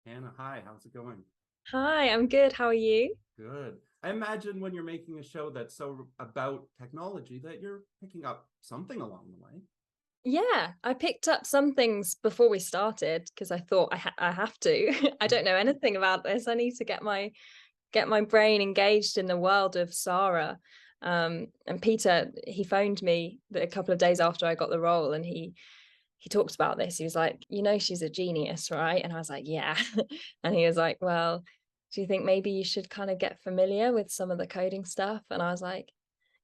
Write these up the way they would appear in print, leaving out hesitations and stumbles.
Hannah, hi, how's it going? Hi, I'm good. How are you? Good. I imagine when you're making a show that's so about technology that you're picking up something along the way. Yeah, I picked up some things before we started because I thought I have to. I don't know anything about this. I need to get my brain engaged in the world of Saara. And Peter, he phoned me a couple of days after I got the role, and he talked about this. He was like, she's a genius, right? And I was like, yeah. And he was like, well, do you think maybe you should kind of get familiar with some of the coding stuff? And I was like,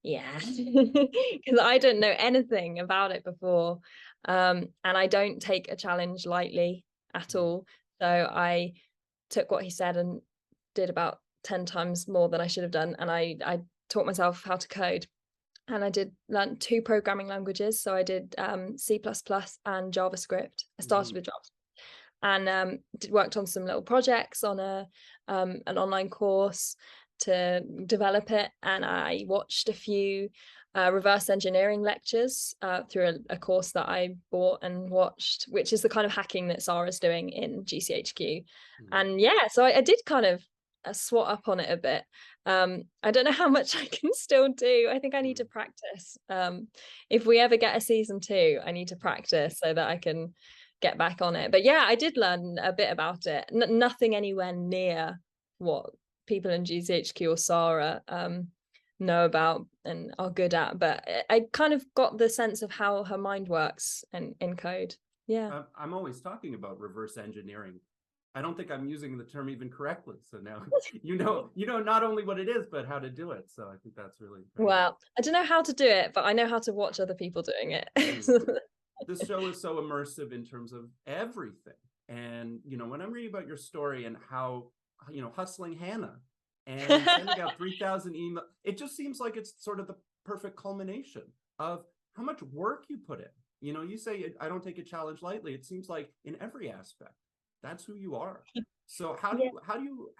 yeah, because I don't know anything about it before. And I don't take a challenge lightly at Mm. all. So I took what he said and did about 10 times more than I should have done. And I taught myself how to code. And I did learn two programming languages. So I did C++ and JavaScript. I started Mhm. with JavaScript and worked on some little projects on an online course to develop it. And I watched a few reverse engineering lectures through a course that I bought and watched, which is the kind of hacking that Sarah's doing in GCHQ. Mhm. And yeah, so I did kind of swat up on it a bit. I don't know how much I can still do. I think I need to Mhm. practice. If we ever get a season two, I need to practice so that I can get back on it. But yeah, I did learn a bit about it. Nothing anywhere near what people in GCHQ or Saara know about and are good at. But I kind of got the sense of how her mind works in code. Yeah. I'm always talking about reverse engineering. I don't think I'm using the term even correctly. So now you know not only what it is, but how to do it. So I think that's really incredible. Well, I don't know how to do it, but I know how to watch other people doing it. Mhm. This show is so immersive in terms of everything. And when I'm reading about your story and how hustling Hannah and sending out 3,000 emails, it just seems like it's sort of the perfect culmination of how much work you put in. You say I don't take a challenge lightly. It seems like in every aspect, that's who you are. So Yeah.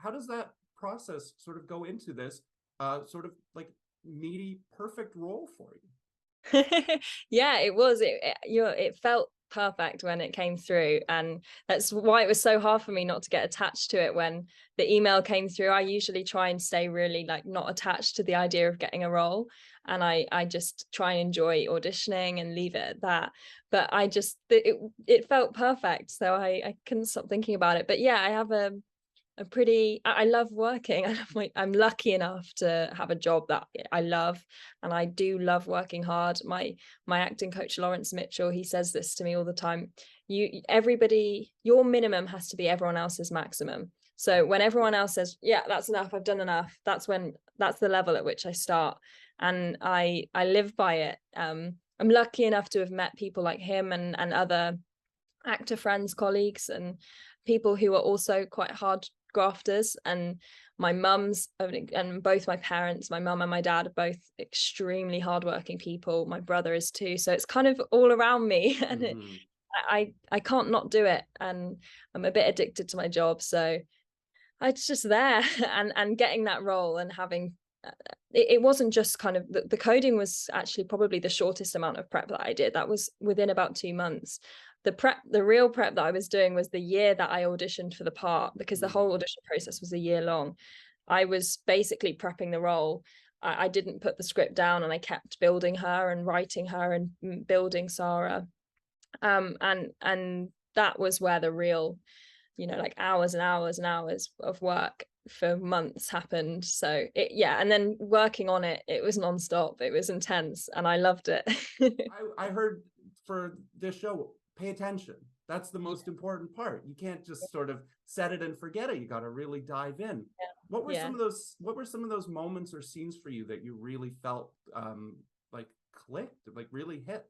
how does that process sort of go into this sort of like meaty perfect role for you? Yeah, it was. It felt perfect when it came through, and that's why it was so hard for me not to get attached to it when the email came through. I usually try and stay really like not attached to the idea of getting a role, and I just try and enjoy auditioning and leave it at that. But it felt perfect, so I couldn't stop thinking about it. But yeah, I have a pretty I love working. I'm lucky enough to have a job that I love, and I do love working hard. My acting coach Lawrence Mitchell, he says this to me all the time. Your minimum has to be everyone else's maximum. So when everyone else says, yeah, that's enough, I've done enough, that's the level at which I start. And I live by it. I'm lucky enough to have met people like him and other actor friends, colleagues, and people who are also quite hard grafters. And my mum's and both my parents, my mum and my dad, are both extremely hardworking people. My brother is too. So it's kind of all around me, and Mm-hmm. I can't not do it. And I'm a bit addicted to my job, so it's just there. And getting that role and having it wasn't just kind of the coding was actually probably the shortest amount of prep that I did. That was within about 2 months. The real prep that I was doing was the year that I auditioned for the part, because the Mm-hmm. whole audition process was a year long. I was basically prepping the role. I didn't put the script down, and I kept building her and writing her and building Saara. And that was where the real, like hours and hours and hours of work for months happened. So yeah, and then working on it, it was nonstop. It was intense, and I loved it. I heard for this show, pay attention. That's the most important part. You can't just sort of set it and forget it. You got to really dive in. Yeah. What were some of those moments or scenes for you that you really felt like clicked, like really hit?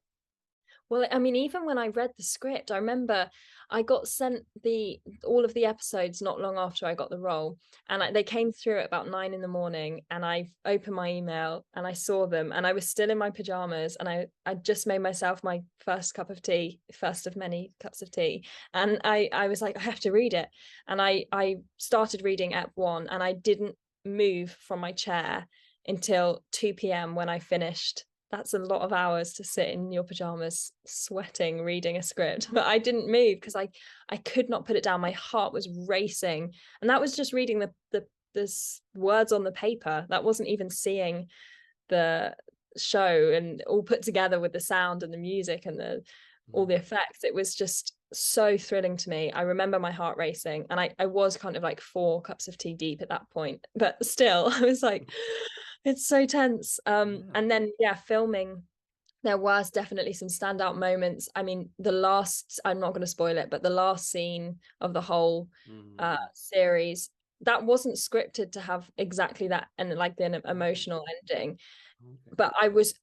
Well, I mean, even when I read the script, I remember I got sent the all of the episodes not long after I got the role, and they came through at about 9 in the morning. And I opened my email and I saw them, and I was still in my pajamas, and I just made myself my first cup of tea, first of many cups of tea, and I was like, I have to read it, and I started reading Ep 1, and I didn't move from my chair until 2 p.m. when I finished that's a lot of hours to sit in your pajamas, sweating, reading a script. But I didn't move because I could not put it down. My heart was racing, and that was just reading the words on the paper. That wasn't even seeing the show and all put together with the sound and the music and all the effects. It was just so thrilling to me. I remember my heart racing, and I was kind of like 4 cups of tea deep at that point, but still I was like, it's so tense. And then filming, there was definitely some standout moments. I mean, I'm not going to spoil it, but the last scene of the whole series, that wasn't scripted to have exactly that, and like the emotional ending. But I was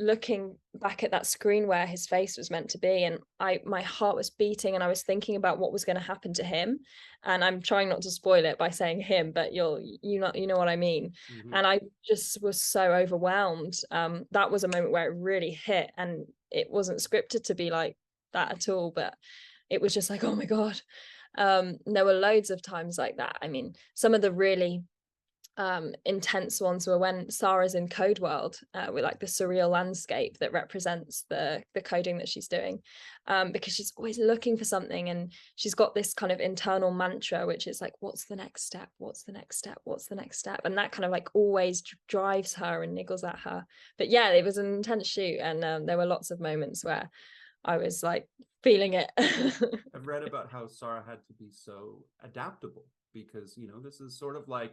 looking back at that screen where his face was meant to be, and my heart was beating, and I was thinking about what was going to happen to him. And I'm trying not to spoil it by saying him, but you know what I mean. And I just was so overwhelmed. That was a moment where it really hit, and it wasn't scripted to be like that at all, but it was just like, oh my God. There were loads of times like that. I mean, some of the really intense ones were when Saara's in Code World with like the surreal landscape that represents the coding that she's doing, because she's always looking for something, and she's got this kind of internal mantra which is like, what's the next step, what's the next step, what's the next step, and that kind of like always drives her and niggles at her. But yeah, it was an intense shoot, and there were lots of moments where I was like feeling it. I've read about how Saara had to be so adaptable because, you know, this is sort of like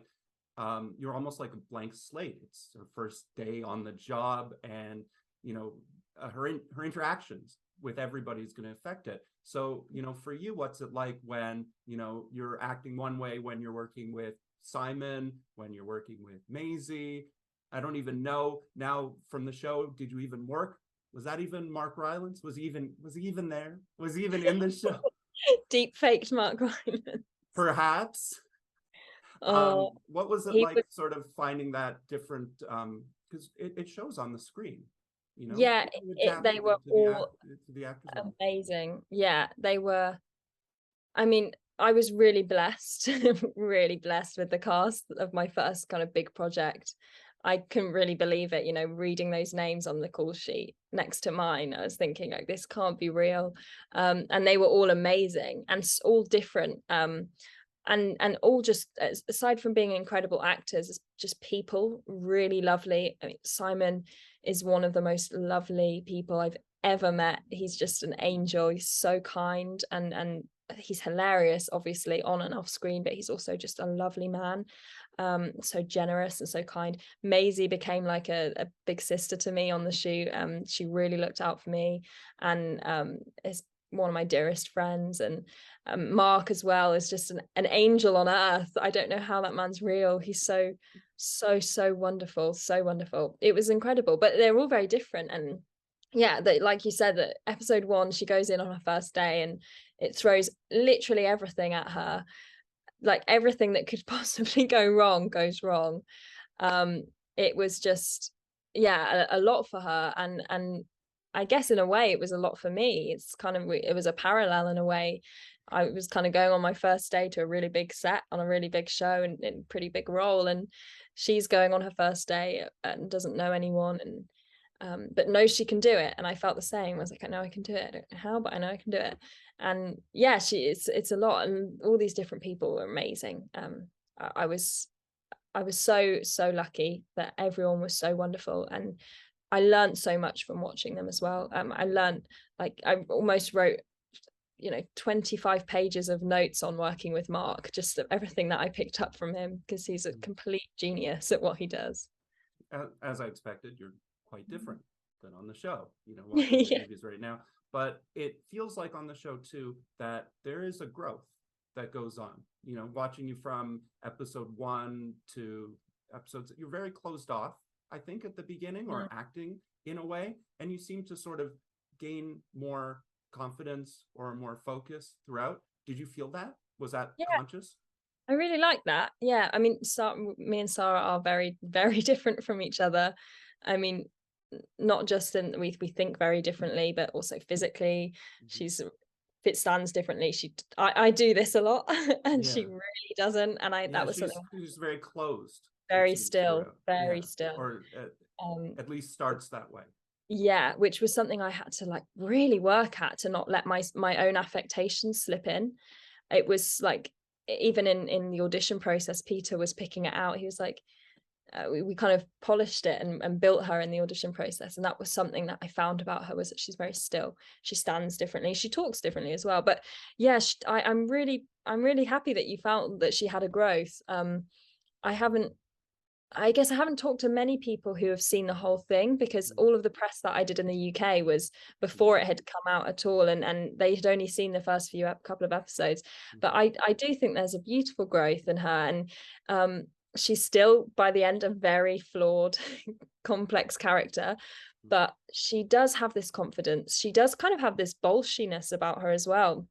you're almost like a blank slate. It's her first day on the job, and you know her interactions with everybody is going to affect it. So, you know, for you, what's it like when, you know, you're acting one way when you're working with Simon, when you're working with Maisie? I don't even know now from the show. Did you even work? Was that even Mark Rylance? Was he even there? Was he even in the show? Deep faked Mark Rylance. Perhaps. What was it like sort of finding that different, because it shows on the screen, you know? Yeah, they were all the actors amazing. Yeah, they were. I mean, I was really blessed, really blessed with the cast of my first kind of big project. I couldn't really believe it, you know, reading those names on the call sheet next to mine. I was thinking like, this can't be real. And they were all amazing and all different. And all just, aside from being incredible actors, just people, really lovely. I mean, Simon is one of the most lovely people I've ever met. He's just an angel. He's so kind, and he's hilarious, obviously on and off screen, but he's also just a lovely man, so generous and so kind. Maisie became like a big sister to me on the shoot. She really looked out for me, and is one of my dearest friends. And Mark as well is just an angel on earth. I don't know how that man's real. He's so wonderful, so wonderful. It was incredible, but they're all very different. And yeah, that, like you said, that episode 1, she goes in on her first day and it throws literally everything at her. Like everything that could possibly go wrong goes wrong. It was just, yeah, a lot for her, and I guess in a way it was a lot for me. It's kind of, it was a parallel in a way. I was kind of going on my first day to a really big set on a really big show and in a pretty big role, and she's going on her first day and doesn't know anyone, and but knows she can do it. And I felt the same. I was like, I know I can do it. I don't know how, but I know I can do it. And yeah, it's a lot, and all these different people were amazing. I was so lucky that everyone was so wonderful, and I learned so much from watching them as well. I learned, like, I almost wrote, you know, 25 pages of notes on working with Mark, just everything that I picked up from him, because he's a complete genius at what he does. As I expected, you're quite different than on the show, you know, watching the movies right now. But it feels like on the show too that there is a growth that goes on, you know, watching you from episode 1 to episodes, you're very closed off, I think, at the beginning, or acting in a way, and you seem to sort of gain more confidence or more focus throughout. Did you feel that? Was that conscious? I really like that. Yeah, I mean, me and Saara are very, very different from each other. I mean, not just in we think very differently, but also physically. She's stands differently. I do this a lot, and she really doesn't. And that was something. She's very closed. Very still, very still. Or at least starts that way. Yeah, which was something I had to like really work at, to not let my own affectations slip in. It was like, even in the audition process, Peter was picking it out. He was like, we kind of polished it and built her in the audition process, and that was something that I found about her, was that she's very still. She stands differently, she talks differently as well. But yeah, I'm really happy that you found that she had a growth. I guess I haven't talked to many people who have seen the whole thing, because all of the press that I did in the UK was before it had come out at all, and they had only seen the first couple of episodes. But I do think there's a beautiful growth in her, and she's still, by the end, a very flawed, complex character, but she does have this confidence. She does kind of have this bolshiness about her as well.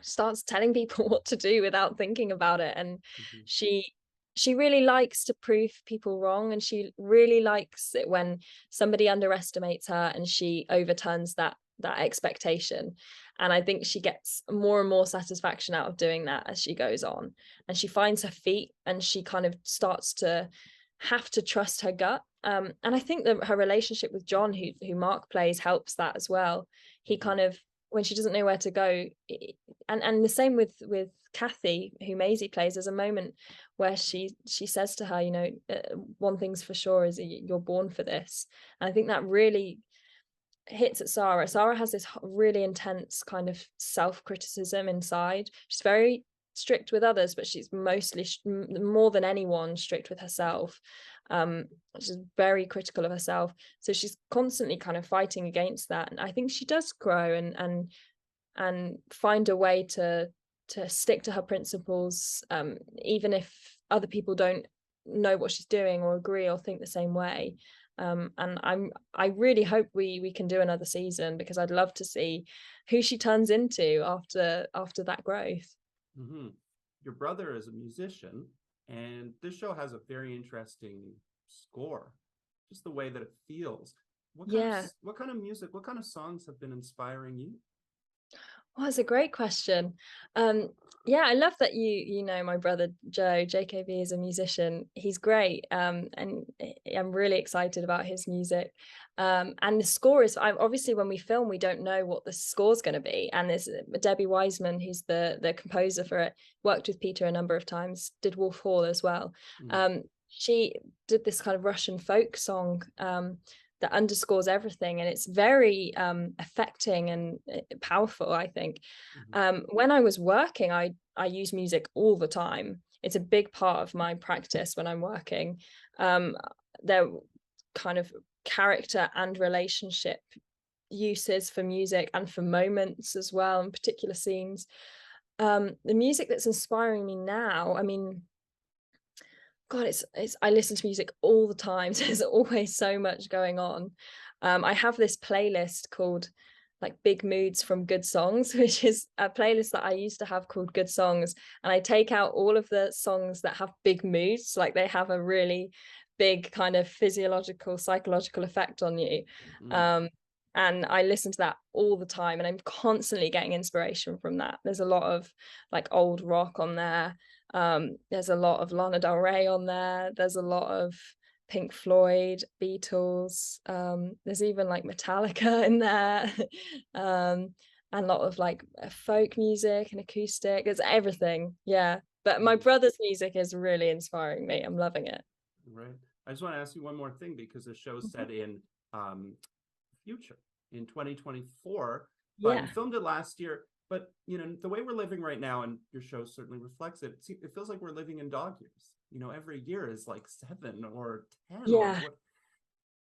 Starts telling people what to do without thinking about it, and she really likes to prove people wrong, and she really likes it when somebody underestimates her and she overturns that expectation. And I think she gets more and more satisfaction out of doing that as she goes on, and she finds her feet, and she kind of starts to have to trust her gut. And I think that her relationship with John, who Mark plays, helps that as well. He kind of, when she doesn't know where to go, and the same with Kathy, who Maisie plays, there's a moment where she says to her, you know, one thing's for sure is you're born for this. And I think that really hits at Saara. Saara has this really intense kind of self-criticism inside. She's very strict with others, but she's mostly, more than anyone, strict with herself. She's very critical of herself, so she's constantly kind of fighting against that. And I think she does grow and find a way to stick to her principles, even if other people don't know what she's doing or agree or think the same way. And I really hope we can do another season, because I'd love to see who she turns into after that growth. Your brother is a musician, and this show has a very interesting score, just the way that it feels. What kind of music, what kind of songs have been inspiring you? Oh, that's a great question. Yeah, I love that you know my brother Joe, JKB, is a musician. He's great, and I'm really excited about his music. And the score is, obviously when we film, we don't know what the score's going to be. And there's Debbie Wiseman, who's the composer for it, worked with Peter a number of times, did Wolf Hall as well. She did this kind of Russian folk song that underscores everything, and it's very affecting and powerful, I think. When I was working, I use music all the time. It's a big part of my practice when I'm working. They're kind of character and relationship uses for music, and for moments as well, and particular scenes. The music that's inspiring me now, I mean, God, it's I listen to music all the time. So there's always so much going on. I have this playlist called like Big Moods from Good Songs, which is a playlist that I used to have called Good Songs. And I take out all of the songs that have big moods, like they have a really big kind of physiological, psychological effect on you. And I listen to that all the time, and I'm constantly getting inspiration from that. There's a lot of like old rock on there. There's a lot of Lana Del Rey on there. There's a lot of Pink Floyd, Beatles. There's even like Metallica in there. And a lot of like folk music and acoustic. It's everything. Yeah. But my brother's music is really inspiring me. I'm loving it. Right. I just want to ask you one more thing, because the show's set in future, in 2024, but you filmed it last year. But you know, the way we're living right now, and your show certainly reflects it, it feels like we're living in dog years. You know, every year is like 7 or 10. Yeah. Or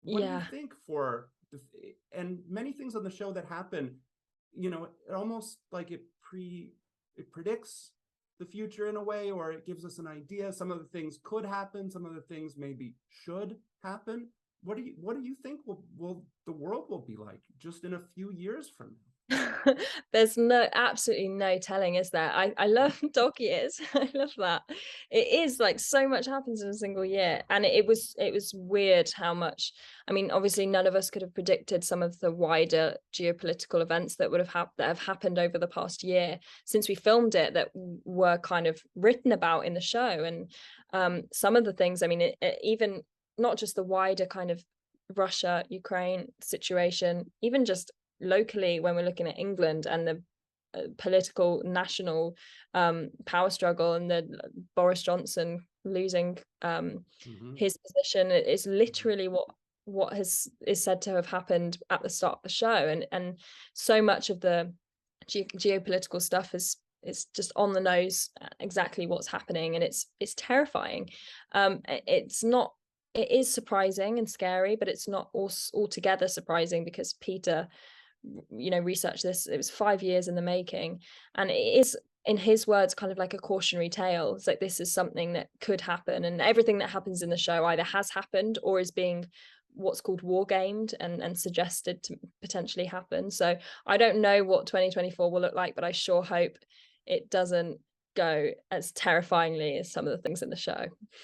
what do you think for and many things on the show that happen, you know, it almost like it predicts the future in a way, or it gives us an idea. Some of the things could happen, some of the things maybe should happen. What do you think will the world will be like just in a few years from now? There's absolutely no telling, is there? I love dog years. I love that. It is like so much happens in a single year, and it was weird how much. I mean, obviously none of us could have predicted some of the wider geopolitical events that would have that have happened over the past year since we filmed it, that were kind of written about in the show. And some of the things, I mean, even not just the wider kind of Russia, Ukraine situation, even just locally when we're looking at England and the political national power struggle and the Boris Johnson losing Mhm. his position, is Mhm. literally what is said to have happened at the start of the show, and so much of the geopolitical stuff is just on the nose, exactly what's happening, and it's terrifying. It's not, it is surprising and scary, but it's not altogether surprising because Peter, researched this. It was 5 years in the making, and it is, in his words, kind of like a cautionary tale. It's like this is something that could happen, and everything that happens in the show either has happened or is being what's called war gamed and suggested to potentially happen. So I don't know what 2024 will look like, but I sure hope it doesn't go as terrifyingly as some of the things in the show.